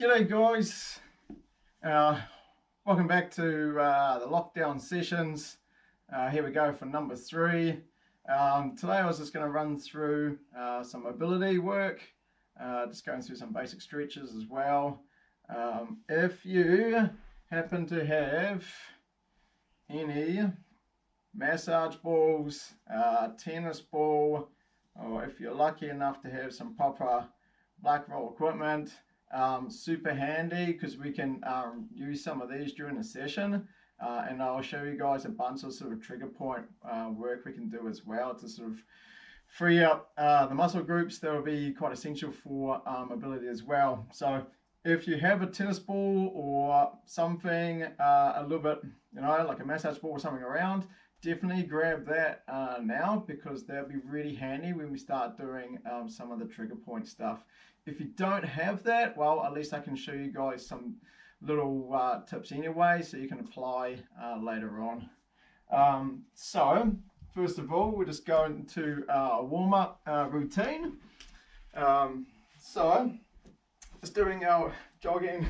G'day guys, welcome back to the lockdown sessions. Here we go for number 3. Today I was just going to run through some mobility work, just going through some basic stretches as well. If you happen to have any massage balls, tennis ball, or if you're lucky enough to have some proper black roll equipment, super handy because we can use some of these during the session, and I'll show you guys a bunch of sort of trigger point work we can do as well to sort of free up the muscle groups that will be quite essential for mobility as well. So if you have a tennis ball or something a little bit, like a massage ball or something around, definitely grab that now, because that'll be really handy when we start doing some of the trigger point stuff. If you don't have that, well, at least I can show you guys some little tips anyway, so you can apply later on. So first of all, we're just going to a warm-up routine. So just doing our jogging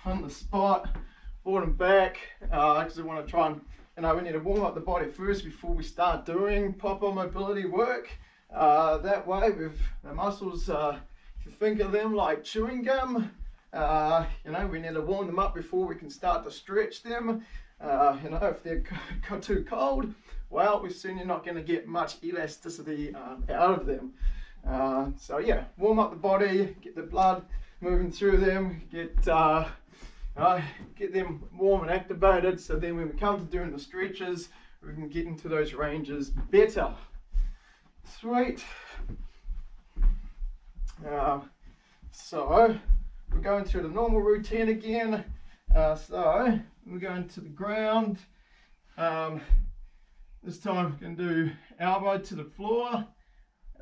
on the spot, forward and back, because we want to try and, we need to warm up the body first before we start doing proper mobility work. That way, with the muscles, if you think of them like chewing gum, we need to warm them up before we can start to stretch them. If they're too cold, well, we're certainly not going to get much elasticity out of them. So yeah, warm up the body, get the blood moving through them, get them warm and activated, so then when we come to doing the stretches, we can get into those ranges better. Sweet. So we're going through the normal routine again. So we're going to the ground. This time we can do elbow to the floor.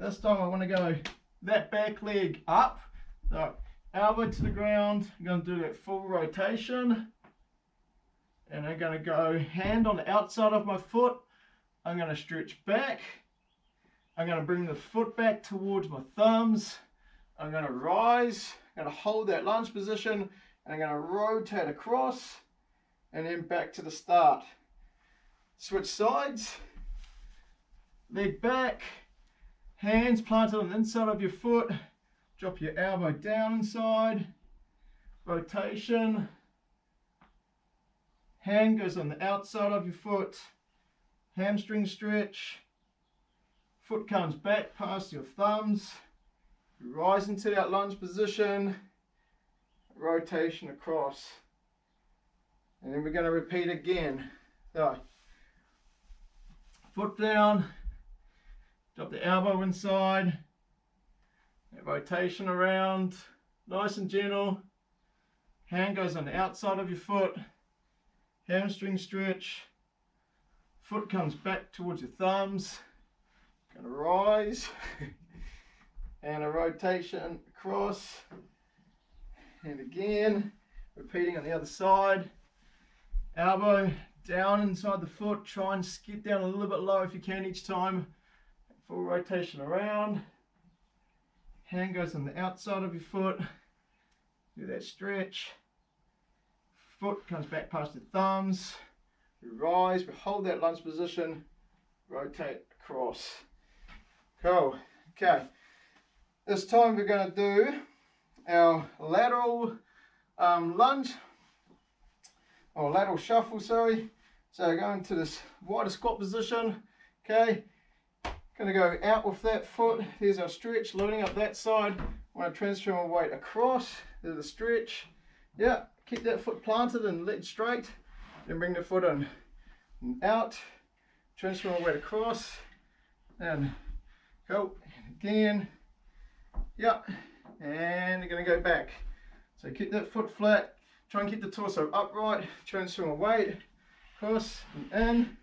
This time I want to go that back leg up. So elbow to the ground. I'm going to do that full rotation. And I'm going to go hand on the outside of my foot. I'm going to stretch back. I'm going to bring the foot back towards my thumbs. I'm going to rise. I'm going to hold that lunge position. And I'm going to rotate across. And then back to the start. Switch sides. Leg back. Hands planted on the inside of your foot. Drop your elbow down inside. Rotation. Hand goes on the outside of your foot. Hamstring stretch. Foot comes back past your thumbs. You rise into that lunge position. Rotation across. And then we're going to repeat again. So, foot down. Drop the elbow inside. Rotation around, nice and gentle. Hand goes on the outside of your foot. Hamstring stretch. Foot comes back towards your thumbs. Gonna rise. And a rotation across. And again, repeating on the other side. Elbow down inside the foot. Try and skip down a little bit low if you can each time. Full rotation around. Hand goes on the outside of your foot. Do that stretch. Foot comes back past your thumbs. We rise, we hold that lunge position. Rotate across. Cool. Okay. This time we're going to do our lateral lunge. Or lateral shuffle, sorry. So going to this wider squat position. Okay. Going to go out with that foot. There's our stretch, loading up that side. I want to transfer my weight across. There's the stretch. Yeah, keep that foot planted and leg straight. Then bring the foot in and out. Transfer my weight across. And go. And again. Yeah. And you're going to go back. So keep that foot flat. Try and keep the torso upright. Transfer my weight across and in.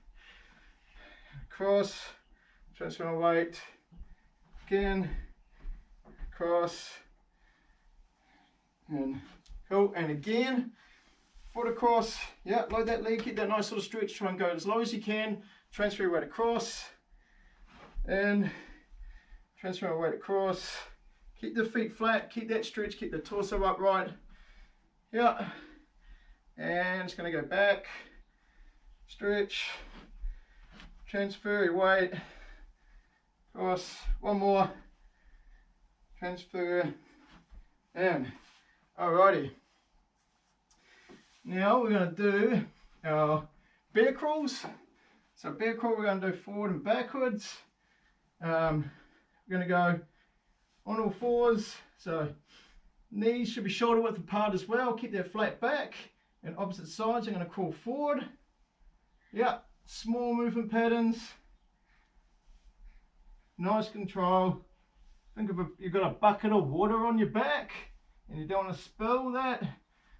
Across. Transfer my weight, again, across, and cool, and again, foot across, yeah, load that leg, keep that nice sort of stretch, try and go as low as you can, transfer your weight across, and transfer my weight across, keep the feet flat, keep that stretch, keep the torso upright, Yeah, and it's going to go back, stretch, transfer your weight, cross, one more, transfer, and alrighty. Now we're going to do our bear crawls. So bear crawl, we're going to do forward and backwards. We're going to go on all fours, so knees should be shoulder width apart as well. Keep that flat back, and opposite sides I'm going to crawl forward. Yeah, small movement patterns, nice control. Think of you've got a bucket of water on your back and you don't want to spill that,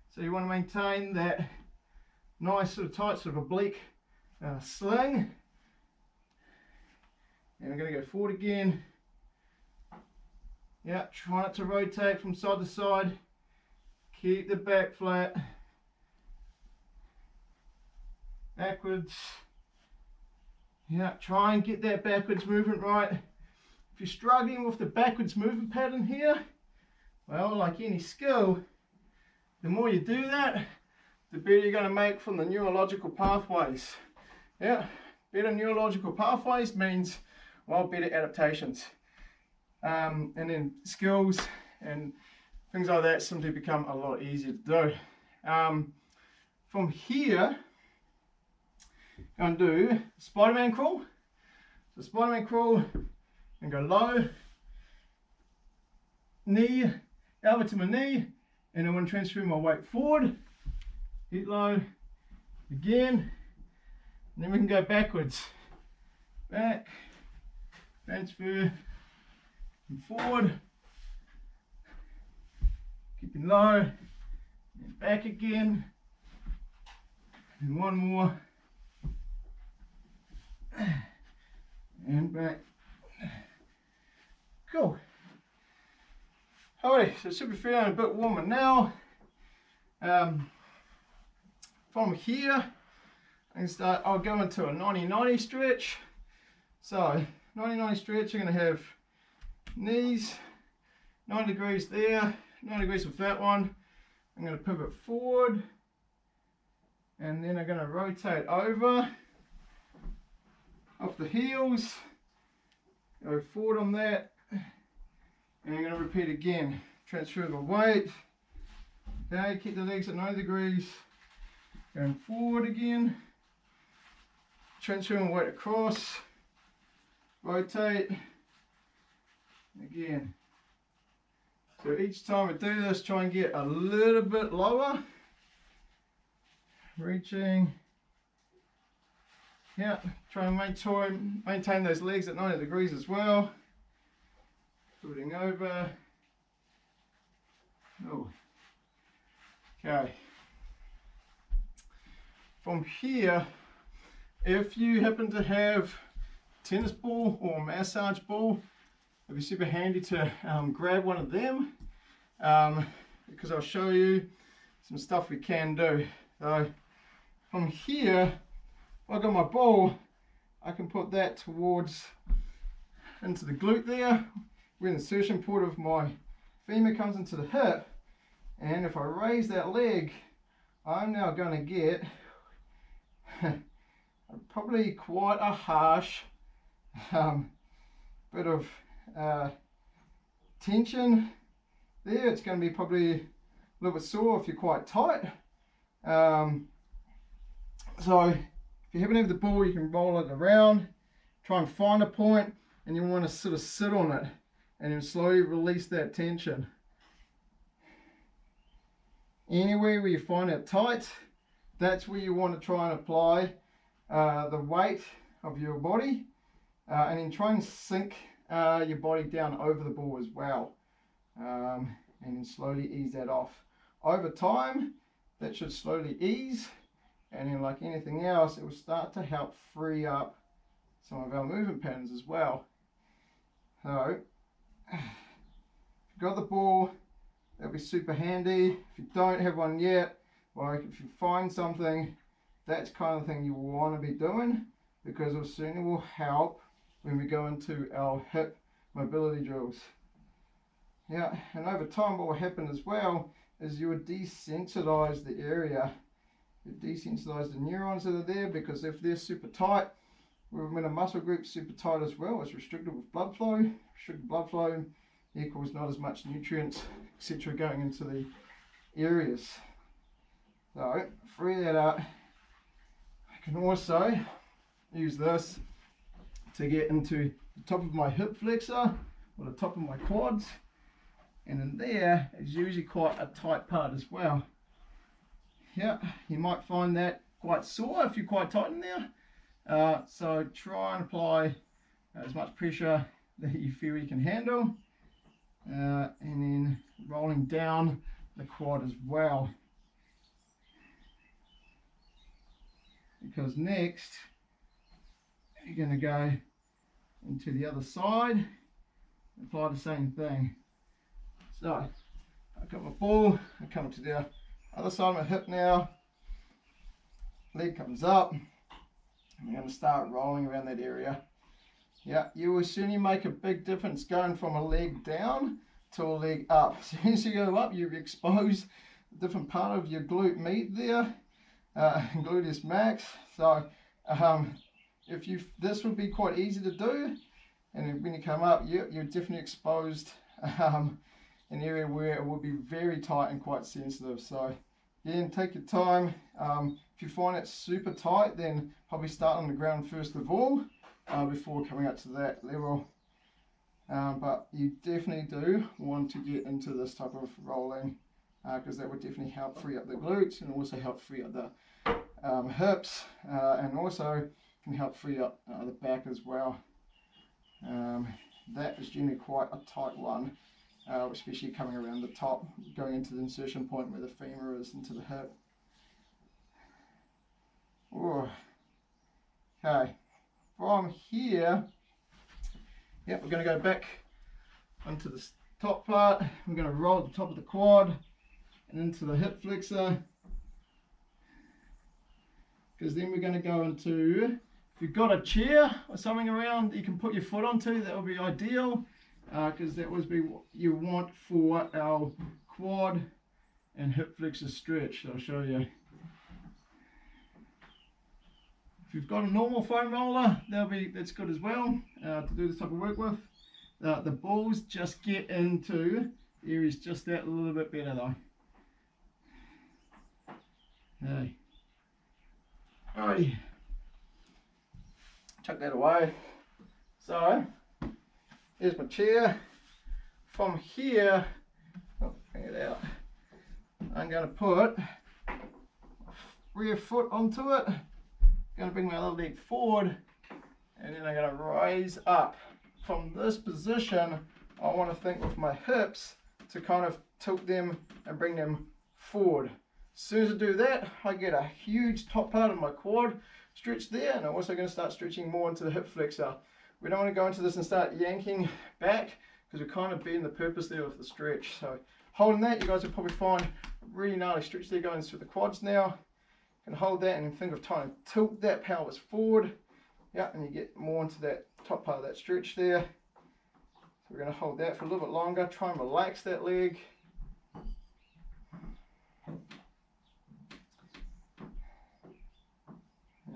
so you want to maintain that nice sort of tight sort of oblique sling. And we're going to go forward again. Yeah, try not to rotate from side to side. Keep the back flat. Backwards. Yeah, try and get that backwards movement right. If you're struggling with the backwards movement pattern here, well, like any skill, the more you do that, the better you're going to make from the neurological pathways. Yeah, better neurological pathways means, well, better adaptations. And then skills and things like that simply become a lot easier to do. From here, I'm going to do Spiderman Crawl. So Spiderman Crawl, and go low, knee, elbow to my knee, and I want to transfer my weight forward, hit low, again, and then we can go backwards, back, transfer, and forward, keeping low, and back again, and one more, and back. Cool. Alrighty, so it should be feeling a bit warmer now. From here, I'll go into a 90-90 stretch. So 90-90 stretch, I'm going to have knees 90 degrees there, 90 degrees with that one. I'm going to pivot forward, and then I'm going to rotate over off the heels, go forward on that, and I'm going to repeat again. Transfer the weight, okay, keep the legs at 90 degrees, going forward again, transferring weight across, rotate, again. So each time we do this, try and get a little bit lower, reaching, yeah, try and maintain those legs at 90 degrees as well, footing over, oh, okay. From here, if you happen to have tennis ball or massage ball, it'd be super handy to grab one of them, because I'll show you some stuff we can do. So from here, if I got my ball, I can put that towards into the glute there, where the insertion point of my femur comes into the hip, and if I raise that leg, I'm now going to get probably quite a harsh bit of tension there. It's going to be probably a little bit sore if you're quite tight. So if you happen to have the ball, you can roll it around, try and find a point, and you want to sort of sit on it and then slowly release that tension. Anywhere where you find it tight, that's where you want to try and apply the weight of your body, and then try and sink your body down over the ball as well, and then slowly ease that off. Over time, that should slowly ease, and then like anything else, it will start to help free up some of our movement patterns as well. So if you've got the ball, that'll be super handy. If you don't have one yet, like if you find something, that's kind of thing you want to be doing, because it certainly will help when we go into our hip mobility drills. Yeah, and over time what will happen as well is you would desensitize the area. You desensitize the neurons that are there, because if they're super tight, when a muscle group's super tight as well, it's restricted with blood flow. Restricted blood flow equals not as much nutrients, etc., going into the areas. So free that up. I can also use this to get into the top of my hip flexor or the top of my quads, and in there is usually quite a tight part as well. Yeah, you might find that quite sore if you're quite tight in there. So try and apply as much pressure that you feel you can handle, and then rolling down the quad as well. Because next you're going to go into the other side and apply the same thing. So I got my ball, I come to the other side of my hip now, leg comes up, and I'm going to start rolling around that area. Yeah, you will certainly make a big difference going from a leg down to a leg up. As soon as you go up, you expose a different part of your glute med there, gluteus max. So this would be quite easy to do, and when you come up, you're definitely exposed an area where it will be very tight and quite sensitive. So again, take your time. If you find it super tight, then probably start on the ground first of all, before coming up to that level. But you definitely do want to get into this type of rolling, because that would definitely help free up the glutes and also help free up the hips, and also can help free up the back as well. That is generally quite a tight one, especially coming around the top, going into the insertion point where the femur is into the hip. Ooh. Okay, from here, yep, we're going to go back onto the top part. We're going to roll the top of the quad and into the hip flexor, because then we're going to go into, if you've got a chair or something around that you can put your foot onto, that would be ideal, because that would be what you want for our quad and hip flexor stretch. I'll show you. If you've got a normal foam roller, that's good as well to do this type of work with. The balls just get into areas just that a little bit better though. Okay. Alrighty. Chuck that away. So here's my chair. From here, bring it out. I'm going to put rear foot onto it. Going to bring my other leg forward, and then I'm going to raise up. From this position, I want to think with my hips to kind of tilt them and bring them forward. As soon as I do that, I get a huge top part of my quad stretch there, and I'm also going to start stretching more into the hip flexor. We don't want to go into this and start yanking back, because we're kind of being the purpose there of the stretch. So holding that, you guys will probably find a really gnarly stretch there going through the quads now. And hold that and think of trying to tilt that pelvis forward. Yeah, and you get more into that top part of that stretch there. So we're going to hold that for a little bit longer, try and relax that leg.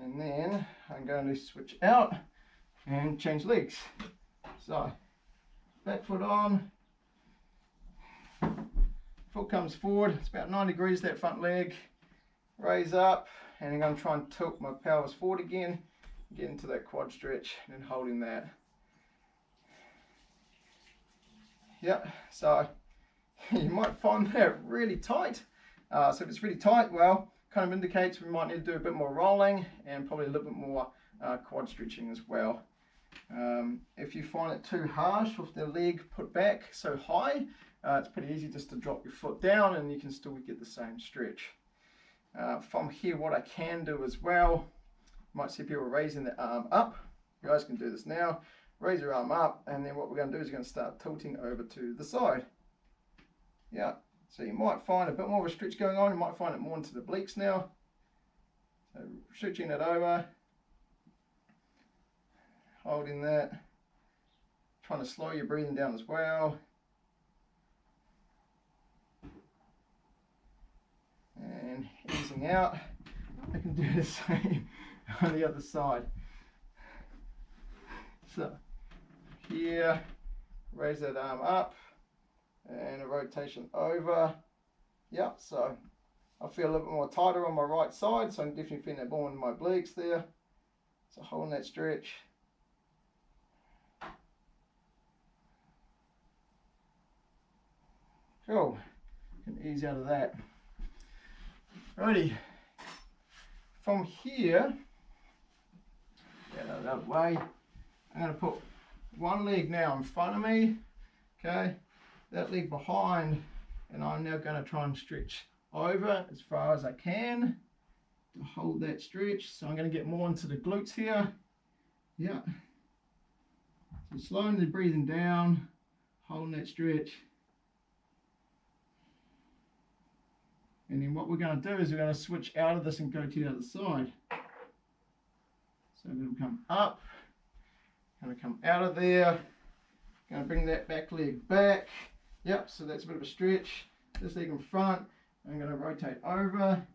And then I'm going to switch out and change legs. So back foot on, foot comes forward, it's about 9 degrees that front leg. Raise up, and I'm going to try and tilt my pelvis forward again, get into that quad stretch, and then holding that. Yep, so you might find that really tight. So if it's really tight, well, kind of indicates we might need to do a bit more rolling and probably a little bit more quad stretching as well. If you find it too harsh with the leg put back so high, it's pretty easy just to drop your foot down and you can still get the same stretch. From here, what I can do as well, you might see people raising the arm up. You guys can do this now. Raise your arm up, and then what we're going to do is you're going to start tilting over to the side. Yeah, so you might find a bit more of a stretch going on. You might find it more into the obliques now. So stretching it over, holding that, trying to slow your breathing down as well. stretching out. I can do the same on the other side. So here, raise that arm up and a rotation over. Yep, so I feel a little bit more tighter on my right side, so I'm definitely feeling that ball in my obliques there. So holding that stretch. Cool, can ease out of that. Righty, from here, get out of that way, I'm going to put one leg now in front of me, okay, that leg behind, and I'm now going to try and stretch over as far as I can to hold that stretch. So I'm going to get more into the glutes here. Yeah. So slowly breathing down, holding that stretch. And then what we're going to do is we're going to switch out of this and go to the other side. So I'm going to come up, going to come out of there, going to bring that back leg back. Yep, so that's a bit of a stretch. This leg in front, I'm going to rotate over.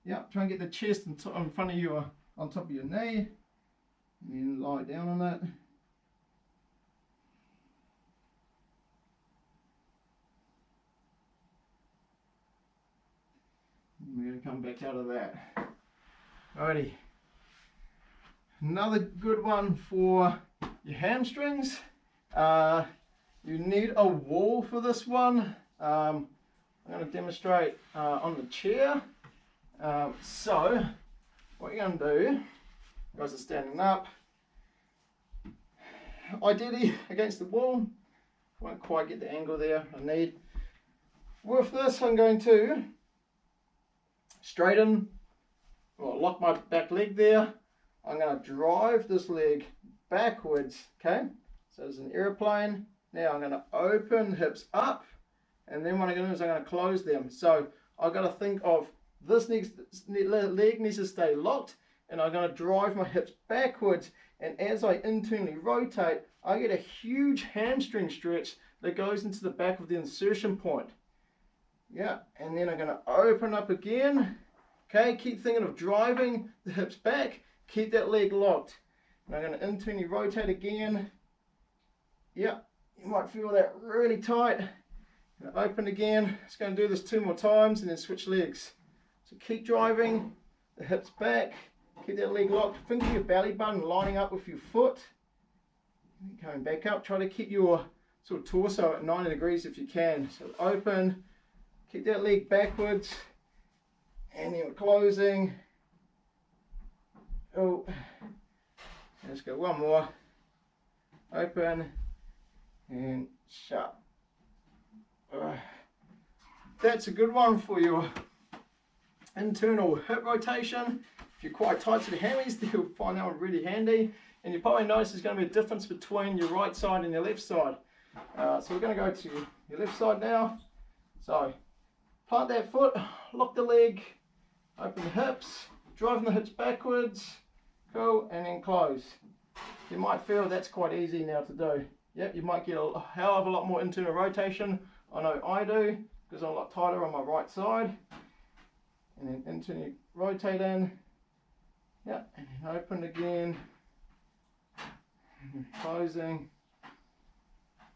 Yep, try and get the chest in front of you, on top of your knee. And then lie down on it. And we're going to come back out of that. Alrighty. Another good one for your hamstrings. You need a wall for this one. I'm going to demonstrate on the chair. So what you're going to do, you guys are standing up, ideally against the wall. Won't quite get the angle there I need. With this, I'm going to straighten, or lock my back leg there. I'm going to drive this leg backwards, okay? So there's an aeroplane. Now I'm going to open hips up, and then what I'm going to do is I'm going to close them. So I've got to think of this leg needs to stay locked, and I'm going to drive my hips backwards, and as I internally rotate, I get a huge hamstring stretch that goes into the back of the insertion point. Yeah, and then I'm going to open up again. Okay, keep thinking of driving the hips back, keep that leg locked. And I'm going to internally rotate again. Yeah, you might feel that really tight. Open again. Just going to do this 2 more times and then switch legs. So keep driving the hips back, keep that leg locked. Think of your belly button lining up with your foot. Coming back up, try to keep your sort of torso at 90 degrees if you can. So open, keep that leg backwards, and then we're closing. Oh, let's go one more. Open and shut. That's a good one for your internal hip rotation. If you're quite tight to the hammies, you'll find that one really handy. And you probably notice there's going to be a difference between your right side and your left side. So we're going to go to your left side now. So plant that foot, lock the leg, open the hips, driving the hips backwards, cool, and then close. You might feel that's quite easy now to do. Yep, you might get a hell of a lot more internal rotation. I know I do, because I'm a lot tighter on my right side. And then internally rotate in. Yep, and then open again. And then closing.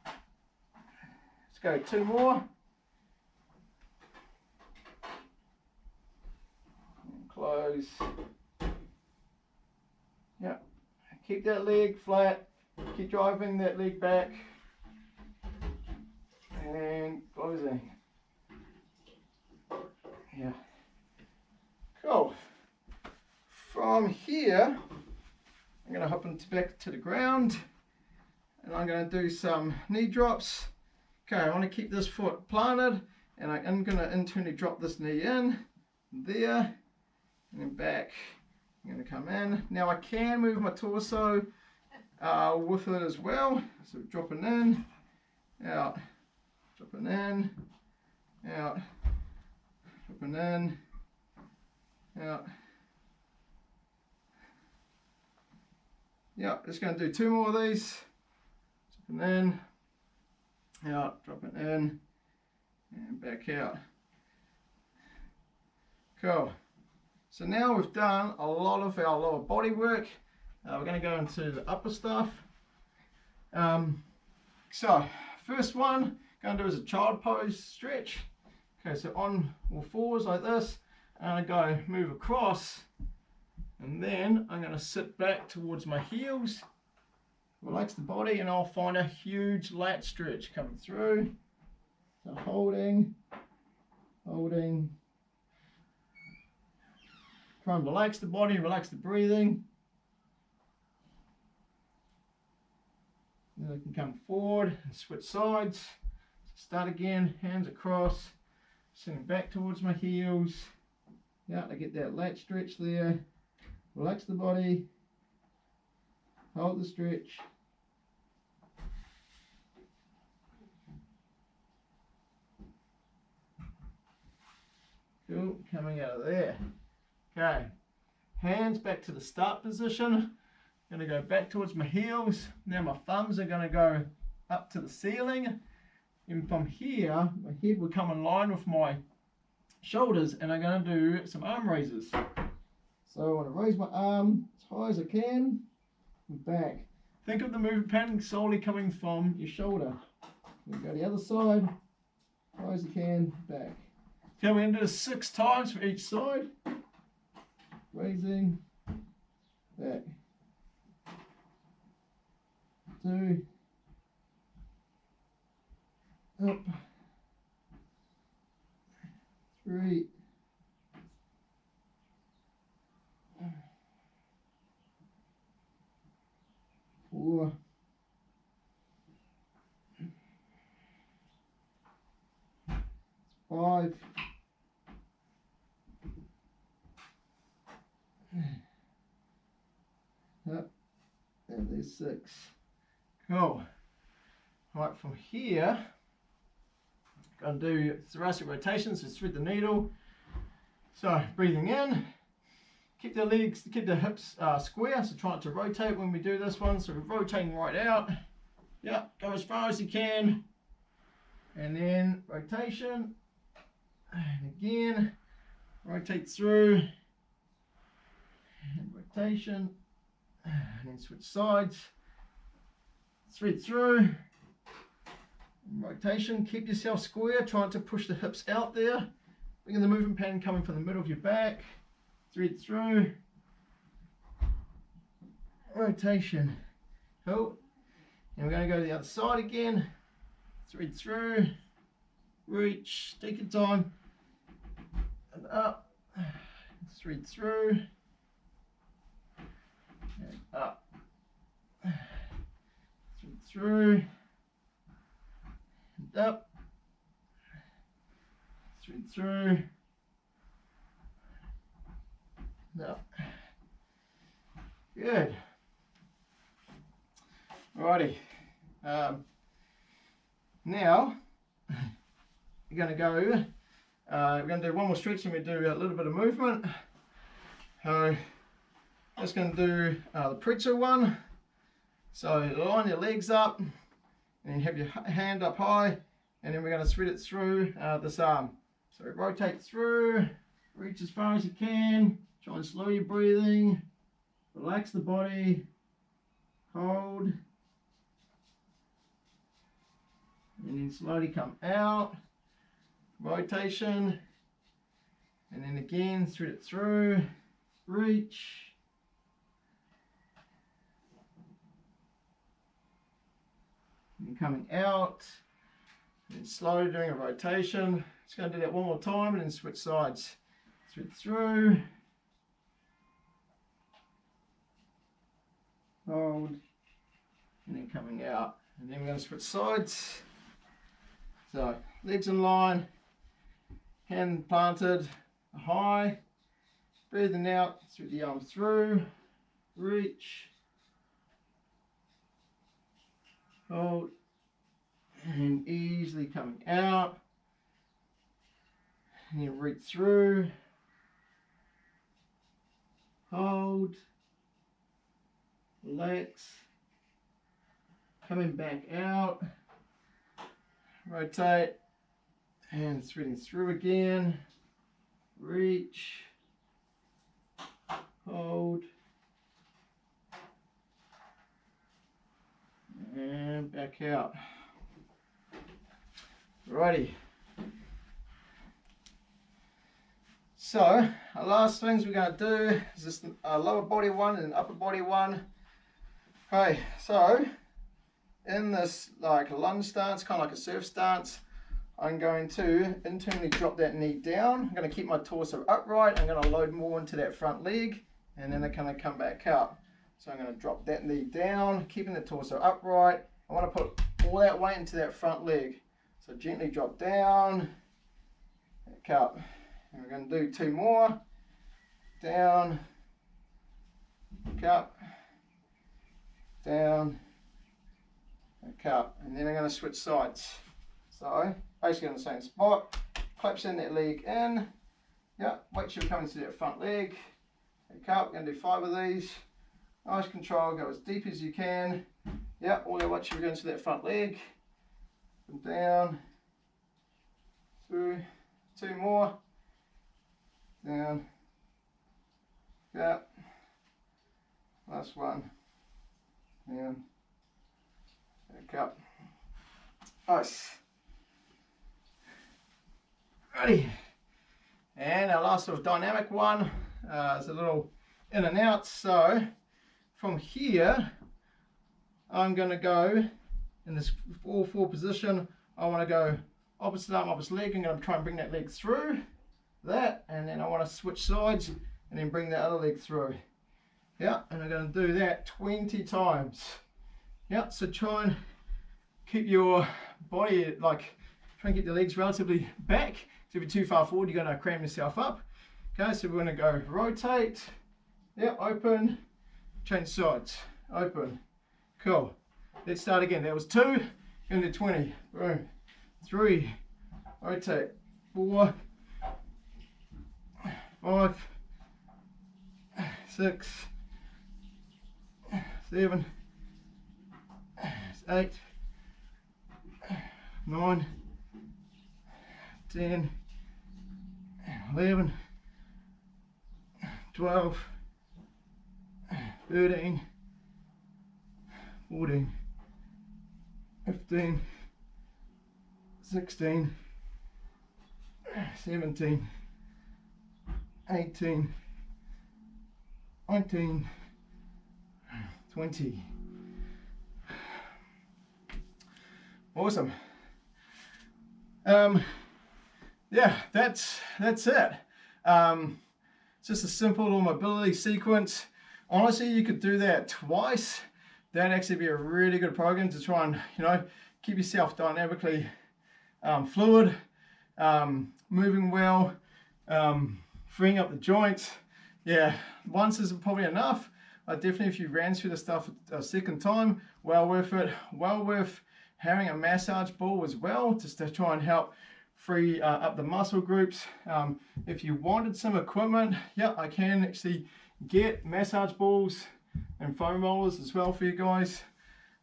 Let's go 2 more. And close. Yep, keep that leg flat. Keep driving that leg back. And closing. Yeah. Cool. From here, I'm going to hop back to the ground, and I'm going to do some knee drops. Okay, I want to keep this foot planted, and I'm going to internally drop this knee in, there, and then back. I'm going to come in. Now I can move my torso with it as well. So dropping in, out, dropping in, out, dropping in, out. Yeah, just going to do 2 more of these. Dropping in, out, dropping in, and back out. Cool. So now we've done a lot of our lower body work. We're going to go into the upper stuff. So first one, going to do is a child pose stretch. Okay, so on all fours like this, and I go move across, and then I'm going to sit back towards my heels, relax the body, and I'll find a huge lat stretch coming through. So holding, try and relax the body, relax the breathing. Then I can come forward and switch sides. Start again, hands across, sitting back towards my heels. Yeah, I get that lat stretch there. Relax the body, hold the stretch. Cool, coming out of there. Okay, hands back to the start position. Going to go back towards my heels. Now my thumbs are going to go up to the ceiling. And from here, my head will come in line with my shoulders, and I'm going to do some arm raises. So I want to raise my arm as high as I can and back. Think of the movement pattern solely coming from your shoulder. Then go the other side, high as you can, back. Okay, we're going to do this 6 times for each side. Raising, back. 2, up, 3, 4, 5, up, and there's 6. Cool. Right, from here, going to do thoracic rotations, so thread the needle. So breathing in, keep the legs, keep the hips square, so try not to rotate when we do this one. So we're rotating right out. Yeah, go as far as you can. And then rotation. And again, rotate through. And rotation. And then switch sides. Thread through. And rotation, keep yourself square, try not to push the hips out there. Bring in the movement pattern coming from the middle of your back. Thread through. Rotation. Cool. And we're going to go to the other side again. Thread through. Reach. Take your time. And up. Thread through. And up. Thread through. And up. Thread through. No. Good. Alrighty. Now we're going to go. We're going to do one more stretch, and we do a little bit of movement. Just going to do the pretzel one. So line your legs up, and you have your hand up high, and then we're going to thread it through this arm. So rotate through, reach as far as you can. Try and slow your breathing, relax the body, hold, and then slowly come out, rotation, and then again thread it through, reach, and then coming out, and then slowly doing a rotation. Just going to do that one more time and then switch sides. Thread through, hold, and then coming out, and then we're going to switch sides. So legs in line, hand planted high, breathing out through the arm through, reach, hold, and easily coming out, and then reach through, hold, relax, coming back out, rotate, and threading through again, reach, out. Righty. So our last things we're going to do is this lower body one and upper body one. Okay, so in this like lunge stance, kind of like a surf stance, I'm going to internally drop that knee down. I'm going to keep my torso upright. I'm going to load more into that front leg, and then I'm going to come back up. So I'm going to drop that knee down, keeping the torso upright. I want to put all that weight into that front leg. So gently drop down, back up. And we're going to do 2 more. Down, back up, down, back up. And then I'm going to switch sides. So basically on the same spot, collapsing that leg in. Yeah, weight should be coming to that front leg. Back up, going to do 5 of these. Nice control, go as deep as you can. Yeah, all that weight should be going to that front leg. And down, through, 2 more. Down, up, last one, down, back up. Nice. Ready. And our last sort of dynamic one is a little in and out. So from here, I'm going to go in this all 4 position. I want to go opposite arm, opposite leg. I'm going to try and bring that leg through that, and then I want to switch sides and then bring the other leg through. Yeah, and I'm going to do that 20 times. Yeah, so try and keep your body, like, try and keep the legs relatively back. So if you're too far forward, you're going to cram yourself up. Okay, so we're going to go rotate. Yeah, open, change sides, open. Cool. Let's start again. That was 2, going to do 20. Boom. 3, rotate. 4, 5, 6, 7, 8, 9, 10, 11, 12, 13, 14, 15, 16, 17, 18, 19, 20. Awesome. Yeah, that's it. It's just a simple little mobility sequence. Honestly, you could do that twice. That'd actually be a really good program to try and, you know, keep yourself dynamically fluid, moving well, freeing up the joints. Yeah, once is probably enough. Definitely if you ran through the stuff a second time, well worth it. Well worth having a massage ball as well, just to try and help free up the muscle groups. If you wanted some equipment, yeah, I can actually get massage balls and foam rollers as well for you guys.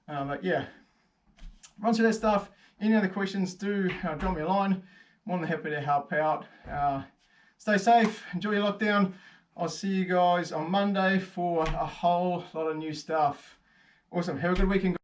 But yeah, run through that stuff. Any other questions, do drop me a line. More than happy to help out. Stay safe, enjoy your lockdown. I'll see you guys on Monday for a whole lot of new stuff. Awesome, have a good weekend.